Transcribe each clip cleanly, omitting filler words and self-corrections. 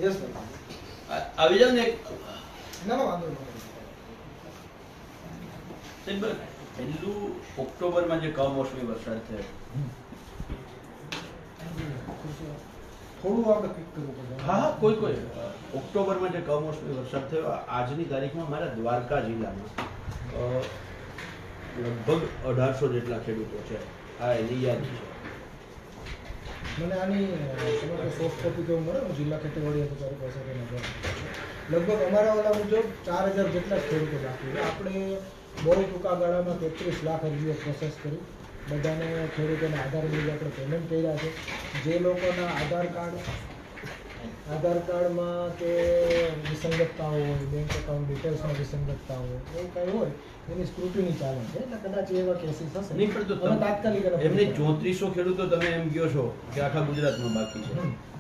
Yes આવી જાવ ને. ના વાંધો નહીં. પહેલું ઓક્ટોબરમાં જે કમોસમી વરસાદ થયો, થોડું આપણે ક્લિક કરવું પડે. હા કોઈ ઓક્ટોબરમાં જે કમોસમી વરસાદ થયો, આજની તારીખમાં મારા દ્વારકા જિલ્લામાં લગભગ 1800 જેટલા ખેડૂતો છે. આ એની યાદી છે. મને આની તમારે સોફ્ટ કોપી કેવું મળે, હું જિલ્લા ખેતીવાડી અધિકારી પાસેથી નજર લગભગ અમારા ઓલા મુજબ 4000 જેટલા જ ખેડૂતો બાકી છે. આપણે બહુ ટૂંકા ગાળામાં 33 લાખ અરજીઓ પ્રોસેસ કરી. બધાને ખેડૂતોને આધાર મુજબ આપણે પેમેન્ટ કર્યા છે. જે લોકોના આધાર કાર્ડમાં કે વિસંગતતા હોય, બેંક એકાઉન્ટ ડિટેલ્સમાં વિસંગતતા હોય, એવું કંઈ હોય એની સ્ક્રુટિની ચાલે છે. એટલે કદાચ એવા કેસીસ હશે. નહીં પણ તો તાત્કાલિક એમને 3400 ખેડૂતો તમે એમ કહો છો કે આખા ગુજરાતમાં બાકી છે,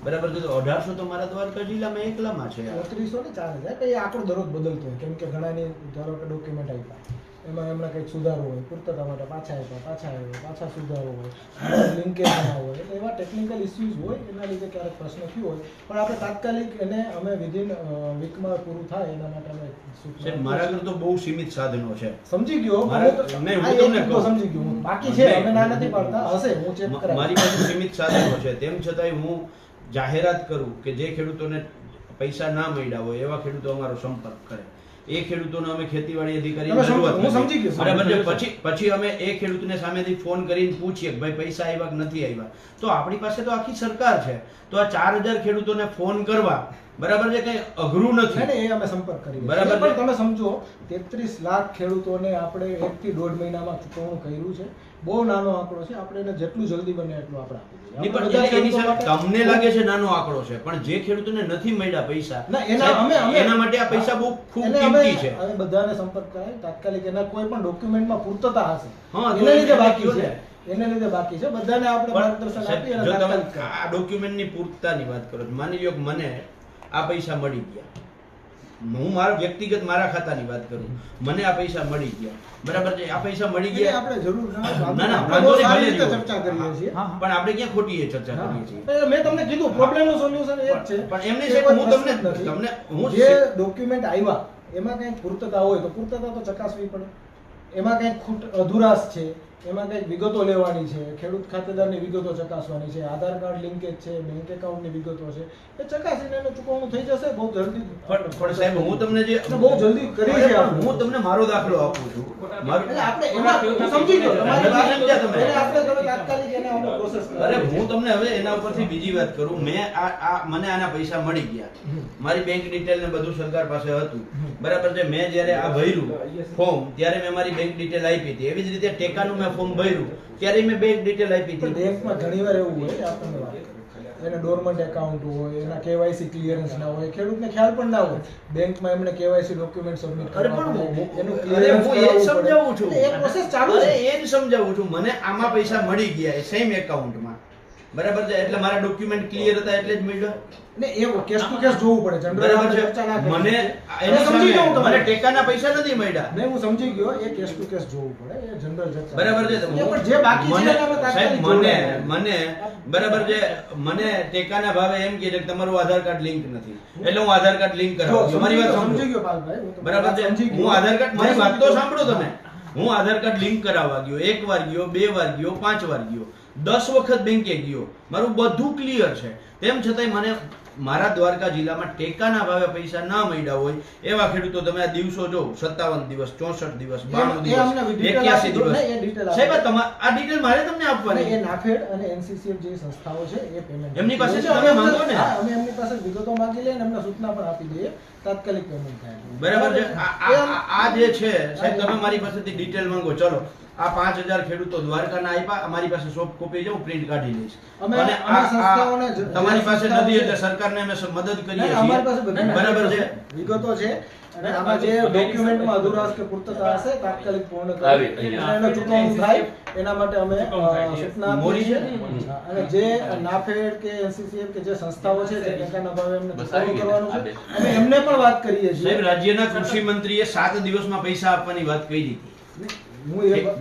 બરાબર છે. તો 1800 તો મારા દ્વારકા જિલ્લામાં એકલામાં છે. 3400 ને 4000 કંઈ આંકડો દરરોજ બદલતો હોય, કેમ કે ઘણાની ધારો કે ડોક્યુમેન્ટ આપ્યા, એમાં એમણે કંઈક સુધારો હોય, પૂર્તતા માટે પાછા આવ્યા, પાછા સુધારો હોય, લિંકેજ ના હોય, એટલે એવા ટેકનિકલ ઇસ્યુઝ હોય, એના લીધે ક્યારેક પ્રશ્ન થયો હોય. પણ આપણે તાત્કાલિક એને અમે વિધિન વીકમાં પૂરું થાય એના માટે અમે સાહેબ, મારા ઘર તો બહુ સીમિત સાધનો છે. સમજી ગયો સમજી ગયો. બાકી છે, અમે ના નથી પાડતા, હશે હું ચેક કરાવી. મારી પાસે સીમિત સાધનો છે, તેમ છતાંય હું જાહેરાત કરું કે જે ખેડૂતોને પૈસા ના મળ્યા હોય એવા ખેડૂતો અમારો સંપર્ક કરે. એ ખેડૂતોને અમે ખેતીવાડી અધિકારી બરાબર છે. પછી અમે એ ખેડૂતને સામેથી ફોન કરીને પૂછીએ કે ભાઈ પૈસા આવ્યા કે નથી આવ્યા. તો આપણી પાસે તો આખી સરકાર છે, તો આ 4000 ખેડૂતોને ફોન કરવા બરાબર છે કઈ અઘરું નથી. એ અમે સંપર્ક કરીએ બરાબર. પણ તમે સમજો 33 લાખ ખેડૂતોને આપણે 1 થી 1.5 મહિનામાં ચૂકવણું કર્યું છે. બહુ નાનો આંકડો છે. આપણે એને જેટલું જલ્દી બને એટલું આપણે આપી દઈએ. તમને લાગે છે નાનો આંકડો છે, પણ જે ખેડૂતોને નથી મળ્યા પૈસા એના માટે આ પૈસા બહુ ખૂબ કિંમતી છે. અમે બધાને સંપર્ક કરાય તાત્કાલિક. એના કોઈ પણ ડોક્યુમેન્ટમાં પૂર્તતા હશે, એના લીધે બાકી છે. બધાને આપણે માર્ગદર્શન આપીએ. જો તમે આ ડોક્યુમેન્ટની પૂર્તતાની વાત કરો છો, માની લો કે મને આ પૈસા મળી ગયા, હું મારા વ્યક્તિગત મારા ખાતાની વાત કરું, મને આ પૈસા મળી ગયા, બરાબર છે. આ પૈસા મળી ગયા આપણે જરૂર ના વાંધો નહીં, ચર્ચા કરીએ છીએ, પણ આપણે ક્યાં ખોટી ચર્ચા કરીએ છીએ. મેં તમને કીધું પ્રોબ્લેમનું સોલ્યુશન એ જ છે. પણ એમને હું જે ડોક્યુમેન્ટ આવ્યા એમાં કંઈક પૂર્તતા હોય તો પૂર્તતા તો ચકાસવી પડે. એમાં કંઈક ખૂટ અધુરાશ છે, એમાં કંઈક વિગતો લેવાની છે, ખેડૂત ખાતેદારની વિગતો ચકાસવાની છે, આધાર કાર્ડ લિંકેજ છે, બેંક એકાઉન્ટની વિગતો છે, એ ચકાસીને એનું ચૂકવણું થઈ જશે બહુ જલ્દી. પણ સાહેબ હું તમને જે બહુ જલ્દી કરી છે, હું તમને મારો દાખલો આપું છું. આપણે એમાં સમજી ગયો તમારી વાત સમજ્યા તમે. આપણે તમે તાત્કાલિક એને અમુક પ્રોસેસ કરો. અરે હું તમને હવે એના ઉપરથી બીજી વાત કરું. મને આના પૈસા મળી ગયા, મારી બેંક ડિટેલ ને બધું સરકાર પાસે હતું, બરાબર છે. મેં જ્યારે આ ભર્યું ફોર્મ ત્યારે મેં મારી બેંક ડિટેલ આપી હતી. એવી જ રીતે ટેકાનું મેં ફોર્મ ભર્યું ત્યારે મેં બેંક ડિટેલ આપી હતી. બેંકમાં ઘણીવાર એવું હોય કે આપણને વાત એને ડોરમન્ટ એકાઉન્ટ હોય, એના કેવાયસી ક્લિયરન્સ ના હોય, ખેડૂતને ખ્યાલ પણ ના હોય. બેંકમાં એમને કેવાયસી ડોક્યુમેન્ટ સબમિટ કરવા પડે, એનું ક્લિયરન્સ હું એ જ સમજાવું છું. એ પ્રોસેસ ચાલુ છે. એ જ સમજાવું છું. મને આમાં પૈસા મળી ગયા સેમ એકાઉન્ટમાં, બરાબર છે. એટલે મારા ડોક્યુમેન્ટ ક્લિયર હતા એટલે જ મળ્યો ને. એ કેસ ટુ કેસ જોવું પડે. બરાબર છે. મને ટેકાના પૈસા નથી મળ્યા. ને હું સમજી ગયો, એ કેસ ટુ કેસ જોવું પડે, એ જનરલ ચર્ચા. બરાબર છે. પણ જે બાકી છે સાહેબ મને બરાબર છે, મને ટેકાના ભાવે એમ કહે છે કે તમારું આધાર કાર્ડ લિંક નથી, એટલે હું આધાર કાર્ડ લિંક કરાવું. મારી વાત સમજી ગયો પાલભાઈ, બરાબર છે. હું આધાર કાર્ડ, મારી વાત તો સાંભળો તમે. હું આધાર કાર્ડ લિંક કરાવવા ગયો, 1 વાર ગયો, 2 વાર ગયો, 5 વાર ગયો, 10 વખત બેંકે ગયો, મારું બધું ક્લિયર છે. તેમ છતાંય મને મારા દ્વારકા જિલ્લામાં ટેકાના ભાવે પૈસા ના મળ્યા હોય એવા ખેડૂતો તમે આ દિવસો જો 57 દિવસ, 64 દિવસ, 92 દિવસ, 81 દિવસ. સાહેબ આ ડિટેલ મારે તમને આપવાની. એ નાફેડ અને એનસીસીએફ જે સંસ્થાઓ છે એ પેમેન્ટ એમની પાસે તમે માંગો ને. અમે એમની પાસે વિગતો માંગી લઈએ અને એમને સૂચના પણ આપી દઈએ, તાત્કાલિક પેમેન્ટ થાય. બરાબર છે. આ જે છે સાહેબ, તમે મારી પાસેથી ડિટેલ માંગો. ચલો આ 5000 ખેડૂતો દ્વારકાના આપ્યા, અમારી પાસે સોફ્ટ કોપી છે, હું પ્રિન્ટ કાઢી લઈશ. અને તમારી પાસે નથી એટલે સરકારને અમે મદદ કરીએ છીએ. બરાબર છે, વિગતો છે. અને આમાં જે ડોક્યુમેન્ટમાં અધુરાશ કે પૂર્તતા હશે તાત્કાલિક પૂર્ણ કરી એનો ચૂકવણું થાય એના માટે અમે સૂચના આપી છે. અને જે નાફેડ કે એનસીસીએફ કે જે સંસ્થાઓ છે જે ટેકાના ભાવે એમને ચૂકવણું કરવાનું છે, અમે એમને પણ વાત કરીએ છીએ. સાહેબ રાજ્યના કૃષિ મંત્રીએ 7 દિવસમાં પૈસા આપવાની વાત કરી હતી.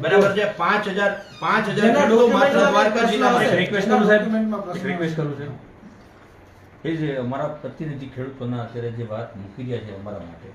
બરાબર છે. 5000 ખેડૂતો માત્ર દ્વારકા જિલ્લામાં. રિક્વેસ્ટ કરું સાહેબ, રિક્વેસ્ટ કરું છું. એ જે અમારા પ્રતિનિધિ ખેડૂતોના અત્યારે જે વાત મૂકી રહ્યા છે અમારા માટે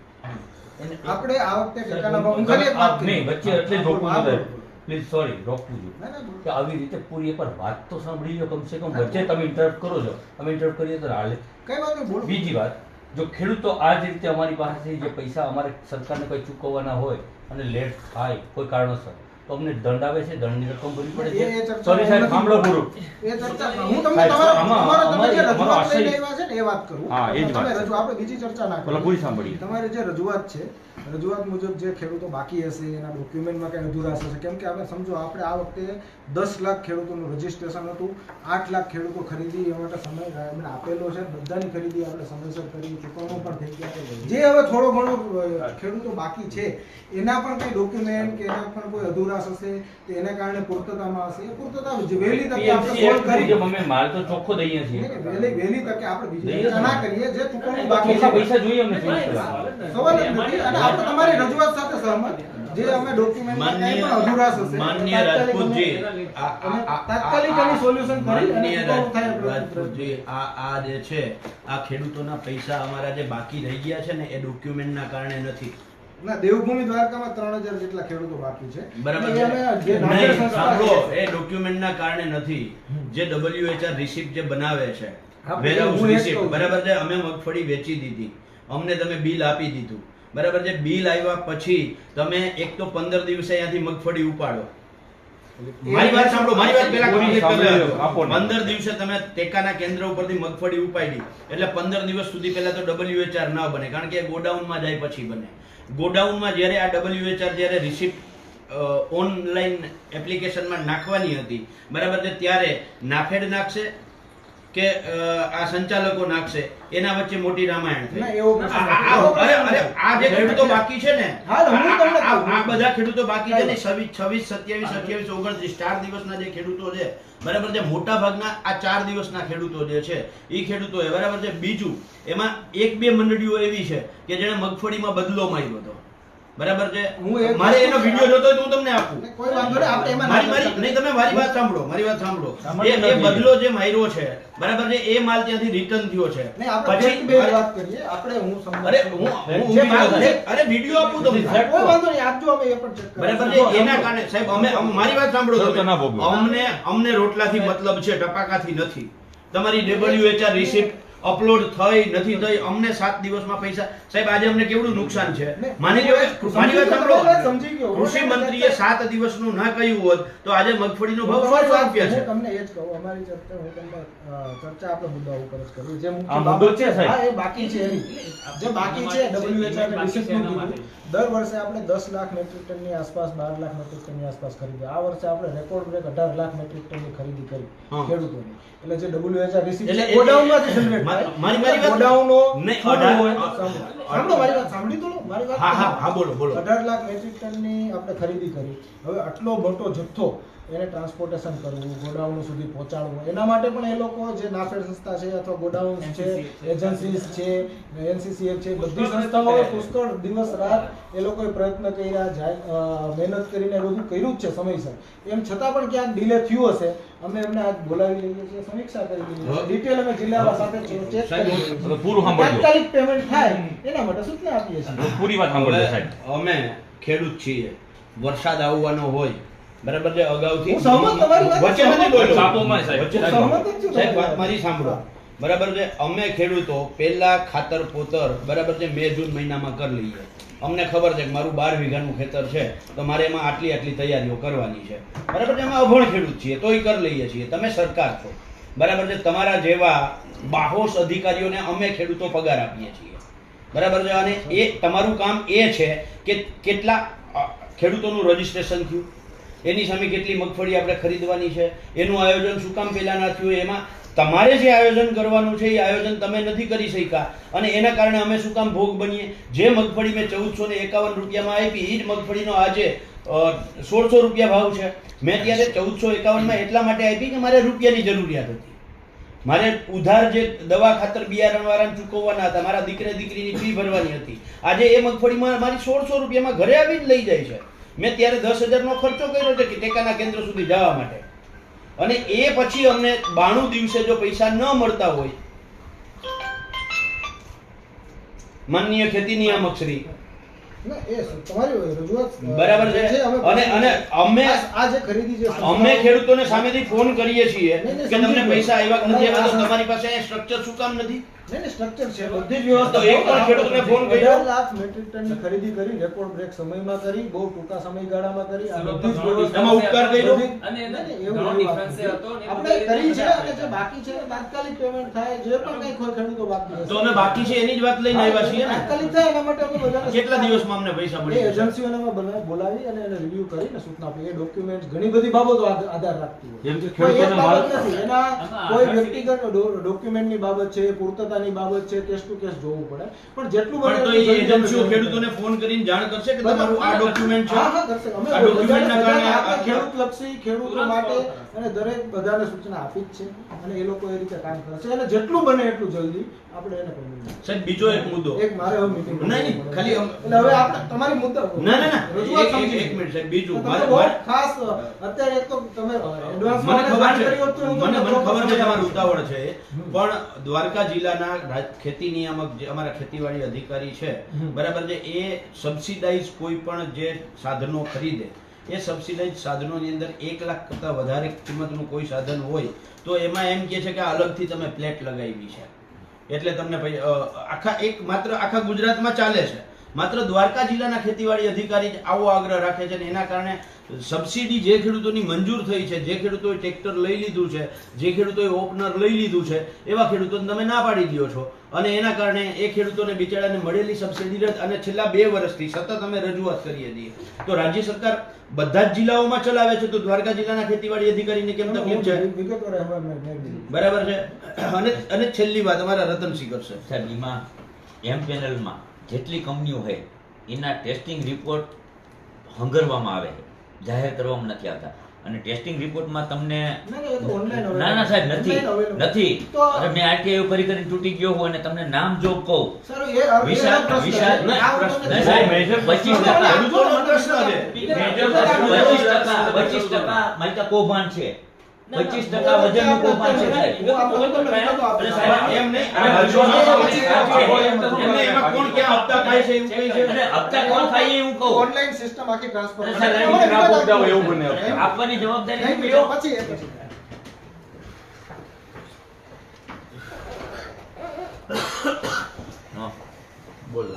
આપણે આ વખતે ટેકાના ભાવ હું ખાલી એક વાત કરું. નહીં વચ્ચે એટલે જ રોકવું હા, જોઈએ. બોલો, બોલો. પ્લીઝ સોરી રોકવું ના, જોઈએ ના, બોલો. કે આવી રીતે પૂરી એકવાર વાત તો સાંભળી લો કમસે કમ. વચ્ચે તમે ઇન્ટરપ્ટ કરો છો, અમે ઇન્ટરપ્ટ કરીએ તો હાલે. કઈ વાત નહીં, બોલો. બીજી વાત, જો ખેડૂતો આ જ રીતે અમારી પાસેથી જે પૈસા અમારે સરકારને કોઈ ચૂકવવાના હોય અને લેટ થાય કોઈ કારણોસર તો અમને દંડ આવે છે, દંડની રકમ ભરવી પડે એ છે. ચર્ચા સોરી સાહેબ, નથી. સાંભળો પૂરું. એ ચર્ચા હું તમને સાહેબ, તમારા આમાં- તમારા તમે જે અમારો રજૂઆત આશય- લઈને આવ્યા છે ને એ વાત કરું. હા, એ જ વાત તમે છે. આપણે બીજી ચર્ચા ના પેલા પૂરી સાંભળીએ. તમારી જે રજૂઆત છે રજૂઆત મુજબ જે ખેડૂતો બાકી હશે એના ડોક્યુમેન્ટમાં કઈ અધૂરાશ હશે, કેમ કે આપણે સમજો આપણે આ વખતે 10 લાખ ખેડૂતોનું રજીસ્ટ્રેશન હતું, 8 લાખ ખેડૂતો ખરીદી એ માટે સમય એમને આપેલો છે, બધાની ખરીદી આપણે સમયસર કરી, ચૂકવણું પણ થઈ ગયા. જે હવે થોડો ઘણો ખેડૂતો બાકી છે એના પણ કઈ ડોક્યુમેન્ટ કે એના પણ કોઈ અધૂરાશ હશે તો એના કારણે પૂર્તતામાં હશે. એ પૂર્તતા વહેલી તકે આપણે PMC સોલ્વ કરી મુજબ અમે માલ તો ચોખ્ખો દઈએ છીએ. વહેલી તકે આપણે બીજી દઈએ ચર્ચા ના છીએ. કરીએ. જે ચૂકવણું બાકી ચોખ્ખા છે પૈસા જોઈએ અમને ચોવીસ કલાક. સવાલ જ નથી. અને આપણે તમારી રજૂઆત સાથે સહમત. જે અમે ડોક્યુમેન્ટમાં કંઈ પણ અધૂરાશ હશે માનનીય રાજપૂતજી, તાત્કાલિક એની સોલ્યુશન કરી અને માનનીય ચૂકવણું થાય એટલું રાજપૂતજી, આ જે છે આ ખેડૂતોના પૈસા અમારા જે બાકી રહી ગયા છે ને એ ડોક્યુમેન્ટના કારણે નથી. ના, દેવભૂમિ દ્વારકામાં 3000 જેટલા ખેડૂતો બાકી છે. બરાબર અને છે? અમે જે નાગરિક નહીં, સંસ્થા સાંભળો, છે, એ ડોક્યુમેન્ટના કારણે નથી. જે WHR રિસિપ્ટ જે બનાવે છે, હા, વેરહાઉસ હું એ જ રિસિપ્ટ, કહું છું. બરાબર છે, અમે મગફળી વેચી દીધી, અમને તમે બિલ આપી દીધું, બરાબર છે, બિલ આવ્યા પછી તમે એક તો 15 દિવસે અહીંયાથી મગફળી ઉપાડો. મારી વાત સાંભળો, મારી વાત પહેલા પૂરી complete કરી સાંભળી લો. લો, આપો ને. 15 દિવસે તમે ટેકાના કેન્દ્ર ઉપરથી મગફળી ઉપાડી એટલે 15 દિવસ સુધી પહેલા તો WHR ના બને, કારણ કે ગોડાઉનમાં જાય પછી બને. ગોડાઉનમાં જ્યારે આ WHR જ્યારે રિસિપ્ટ ઓનલાઈન એપ્લિકેશનમાં નાખવાની હતી, બરાબર છે, ત્યારે નાફેડ નાખશે કે આ સંચાલકો નાખશે, એના વચ્ચે મોટી રામાયણ થઈ. ના, એવો પ્રશ્ન નથી. અરે આ જે ખેડૂતો બાકી છે ને, હા, હું તમને કહું. આ બધા ખેડૂતો બાકી છે ને, 26, 27, 28, 29, 4 દિવસના જે ખેડૂતો છે, બરાબર છે, મોટા ભાગના આ 4 દિવસના ખેડૂતો જે છે એ ખેડૂતો છે, બરાબર છે. બીજું એમાં 1-2 મંડળીઓ એવી છે કે જેણે મગફળીમાં બદલો માર્યો હતો, બરાબર છે. હું એક મારે વસ્તુ- એનો વિડીયો જોતો હોય તો હું તમને આપું. કોઈ વાંધો નહીં, આપણે એમાં મારી ના મારી ચર્ચા નહીં, તમે મારી વાત સાંભળો, મારી વાત સાંભળો. સાંભળતો એ નથી. બદલો જે માર્યો છે, બરાબર છે, એ માલ ત્યાંથી રિટર્ન થયો છે. નહીં, આપણે પછી બે વાત કરીએ. આપણે હું સમજ અરે છું. હું જે વાત છે, અરે વિડીયો આપું તમને. કોઈ વાંધો નહીં, આપજો, અમે એ પણ check બરાબર કરીશું. છે, એના કારણે સાહેબ મારી વાત સાંભળો તો તમે. ના ભોગવો. અમને રોટલાથી મતલબ છે, ટપાકાથી નથી. તમારી WHR રિસિપ્ટ અપલોડ થઈ નથી થઈ, અમને 7 દિવસમાં પૈસા. સાહેબ આજે અમને કેવડું નુકસાન છે. માની લો કે મારી વાત સાંભળો, સમજી ગયો. કૃષિ મંત્રીએ 7 દિવસનું ના કહ્યું હોત તો આજે મગફળીનો ભાવ તમારી 100 વાત- રૂપિયા હું છે. તમને એ જ કહું, અમારી ચર્ચા હું તમને ચર્ચા આપણે મુદ્દા ઉપર જ કરું. જે મુખ્ય આ મુદ્દો બાબત છે, સાહેબ. હા, એ બાકી છે એની. જે બાકી છે WHR ને રિસિપ્ટનું કીધું. દર વર્ષે આપણે 10 લાખ મેટ્રિક ટનની આસપાસ, 12 લાખ મેટ્રિક ટનની આસપાસ ખરીદી. આ વર્ષે આપણે રેકોર્ડ બ્રેક 18 લાખ મેટ્રિક ટનની ખરીદી કરી હા. ખેડૂતોની. એટલે જે WHR રિસિપ્ટ એટલે છે, ગોડાઉનમાંથી generate થાય. મારી વાત- ગોડાઉનો નહીં, full 18 હોય. સાંભળો મારી વાત, સાંભળી તો લો, મારી વાત હા હા હા, બોલો બોલો. 18 લાખ મેટ્રિક ટનની આપણે ખરીદી કરી. હવે આટલો મોટો જથ્થો એને ટ્રાન્સપોર્ટેશન કરવું, ગોડાઉન સુધી પહોંચાડવું, એના માટે પણ એ લોકો જે નાફેડ સંસ્થા છે અથવા ગોડાઉન છે, એજન્સીસ છે, NCCF છે, બધી સંસ્થાઓએ પુષ્કળ દિવસ રાત એ લોકોએ પ્રયત્ન કર્યા, મહેનત કરીને બધું કર્યું જ છે સમયસર. એમ છતાં પણ ક્યાંક ડિલે થયું હશે. અમે એમને આજ બોલાવી લઈએ છીએ, સમીક્ષા કરી લઈએ છીએ, ડિટેલ અમે જિલ્લાવાળા સાથે ચેક કરીએ છીએ. હવે પૂરું સાંભળજો. તાત્કાલિક પેમેન્ટ થાય એના માટે સૂચના આપીએ છીએ. હવે પૂરી વાત સાંભળજો સાહેબ. અમે ખેડૂત છીએ, વરસાદ આવવાનો હોય, બરાબર છે, અગાઉથી હું સહમત તમારી વાત વચ્ચે નથી બોલ્યો. સાપોમાં સાહેબ. વચ્ચે હું સહમત જ છું સાહેબ, વાત તમારી મારી સાંભળો, બરાબર છે. અમે ખેડૂતો પહેલા ખાતર પોતર, બરાબર છે, મે જૂન મહિનામાં કરી લઈએ. અમને ખબર છે કે મારું 12 વીઘાનું ખેતર છે તો મારે એમાં આટલી તૈયારીઓ કરવાની છે, બરાબર છે. અમે અભણ ખેડૂત છીએ તોય કરી લઈએ છીએ. તમે સરકાર છો, બરાબર છે, તમારા જેવા બાહોશ અધિકારીઓને અમે ખેડૂતો પગાર આપીએ છીએ, બરાબર છે. અને એ તમારું કામ એ છે કે કેટલા ખેડૂતોનું રજીસ્ટ્રેશન થયું, એની સામે કેટલી મગફળી આપણે ખરીદવાની છે, એનું આયોજન શું કામ પહેલા ના થયું, એમાં તમારે જે આયોજન કરવાનું છે એ આયોજન તમે નથી કરી શક્યા અને એના કારણે અમે શું કામ ભોગ બનીએ. જે મગફળી મેં 1451 રૂપિયામાં આપી એ જ મગફળીનો આજે 1600 રૂપિયા ભાવ છે. મેં ત્યારે 1451માં એટલા માટે આપી કે મારે રૂપિયાની જરૂરિયાત હતી. મારે ઉધાર જે દવા ખાતર બિયારણ વાળાને ચૂકવવાના હતા, મારા દીકરા દીકરીની ફી ભરવાની હતી. આજે એ મગફળીમાં મારી 1600 રૂપિયામાં ઘરે આવીને લઈ જાય છે. મેં ત્યારે 10,000નો ખર્ચો કર્યો છે કે ટેકાના કેન્દ્ર સુધી જવા માટે. અને એ પછી અમને 92 દિવસે જો પૈસા ન મળતા હોય માનનીય ખેતી નિયામક શ્રી. ના, એ તમારી રજૂઆત બરાબર છે. અને અમે આ જે ખરીદી છે અમે ખેડૂતોને સામેથી ફોન કરીએ છીએ નહીં, નહીં, કે તમને સમજી પૈસા આવ્યા કે નથી આવ્યા, તો ગયો. તમારી પાસે સ્ટ્રક્ચર શું કામ નથી? નહીં, સ્ટ્રક્ચર છે, બધી જ વ્યવસ્થા. તો એક પણ ખેડૂતને ફોન કર્યો? 18 લાખ મેટ્રિક ટનની ખરીદી કરી, રેકોર્ડ બ્રેક સમયમાં કરી, બહુ ટૂંકા સમયગાળામાં કરી. આ બધી જ વ્યવસ્થા એમાં ઉપકાર કર્યો? અને નહીં, નહીં, ઘણો એવું difference વાત હતો ને આપણે એ કરી છે, બધું અને જે બાકી છે એ તાત્કાલિક પેમેન્ટ થાય, જે પણ કંઈ કોઈ ખેડૂતો બાકી હશે. તો અમે બાકી છે એની જ વાત લઈને આવ્યા છીએ ને. તાત્કાલિક થાય એના માટે અમે બધાને કેટલા દિવસમાં અમને પૈસા એ મળી જશે? એજન્સીઓને અમે બોલાવી અને એને રિવ્યુ કરીને સૂચના આપી. એ ડોક્યુમેન્ટ ઘણી બધી બાબતો આધાર રાખતી હોય. જેમ કે કોઈ એક ખેડૂતોને બાબત માલ- નથી, એના આમાં કોઈ આધાર વ્યક્તિગત ડોક્યુમેન્ટની બાબત છે, પૂર્તતાની બાબત છે, કેસ ટુ કેસ જોવું પડે. પણ જેટલું બને પણ તો એટલું એ જલ્દી એજન્સીઓ જલ્દી ખેડૂતોને ફોન કરીને જાણ કરશે કે તમારું આ ડોક્યુમેન્ટ છે. હા, હા, કરશે. અમે આ ડોક્યુમેન્ટના કારણે આપણે આ ખેડૂતલક્ષી ખેડૂતો તુરંત માટે ફોન કરશે. અને દરેક બધાને સૂચના આપી જ છે, અને એ લોકો એ રીતે કામ કરશે, અને જેટલું બને એટલું જલ્દી આપણે એને કરી સાહેબ બીજો એક મુદ્દો. એક મારે હવે meeting નહીં, નહીં, ખાલી એટલે હવે આપણે તમારી મુદ્દા ના ના ના રજૂઆત એક- સમજી એક મિનિટ સાહેબ બીજું તો મારે તમે બહુ મારે- ખાસ અત્યારે એક તો તમે એડવાન્સ મને ખબર છે કરી હોત તો હું મને તમને ખબર છે તમારું ચોક્કસ ઉતાવળ છે પણ દ્વારકા જિલ્લાના ખેતી નિયામક જે અમારા ખેતીવાડી અધિકારી છે બરાબર છે એ સબસિડાઇઝ કોઈ પણ જે સાધનો ખરીદે એ સબસિડાઇઝ સાધનોની અંદર 1 લાખ કરતાં વધારે કિંમતનું કોઈ સાધન હોય તો એમાં એમ કહે છે કે આ અલગથી તમે પ્લેટ લગાવી છે એટલે તમને આખા માત્ર આખા ગુજરાતમાં ચાલે છે. માત્ર દ્વારકા જિલ્લાના ખેતીવાડી અધિકારી જ આવો આગ્રહ રાખે છે અને એના કારણે સબસિડી જે ખેડૂતોની મંજૂર થઈ છે, જે ખેડૂતોએ ટ્રેક્ટર લઈ લીધું છે, જે ખેડૂતોએ ઓપનર લઈ લીધું છે એવા ખેડૂતોને તમે ના પાડી દો છો અને એના કારણે એ ખેડૂતોને બિચારાને મળેલી સબસિડી રદ. અને છેલ્લા 2 વર્ષથી સતત અમે રજૂઆત કરીએ છીએ તો રાજ્ય સરકાર બધા જ જિલ્લાઓમાં ચલાવે છે તો દ્વારકા જિલ્લાના ખેતીવાડી અધિકારીને કેમ તકલીફ છે? વિગતવાર હવે મેં બરાબર છે. અને છેલ્લી વાત અમારા રતનસિંહ કરશે. સાહેબ એમાં એમ પેનલમાં જેટલી કંપનીઓ છે એના ટેસ્ટિંગ રિપોર્ટ હંગરવામાં આવે છે, જાહેર કરવામાં નથી આવતા. અને ટેસ્ટિંગ રિપોર્ટમાં તમને ના ના સાહેબ નથી અરે મેં આરટીઆઈ કરી તૂટી ગયો હું અને તમને નામ જો કહું વિશાલ નહીં સાહેબ 25% ખેડૂતોનો પ્રશ્ન છે. 25% મારી કૌભાંડ છે, 25% વજનનું કૌભાંડ છે સાહેબ. અરે સાહેબ, એમ નહીં. એમને એમાં કોણ ક્યાં હપ્તા ખાય છે એવું કહે છે. અને હપ્તા કોણ ખાય એ હું કહું. ઓનલાઈન સિસ્ટમ આખી ટ્રાન્સફર અરે સાહેબ, ના ભોગતા હોય એવું બને. આપવાની જવાબદારી Thank નહીં you. લ્યો. પછી હા. બોલો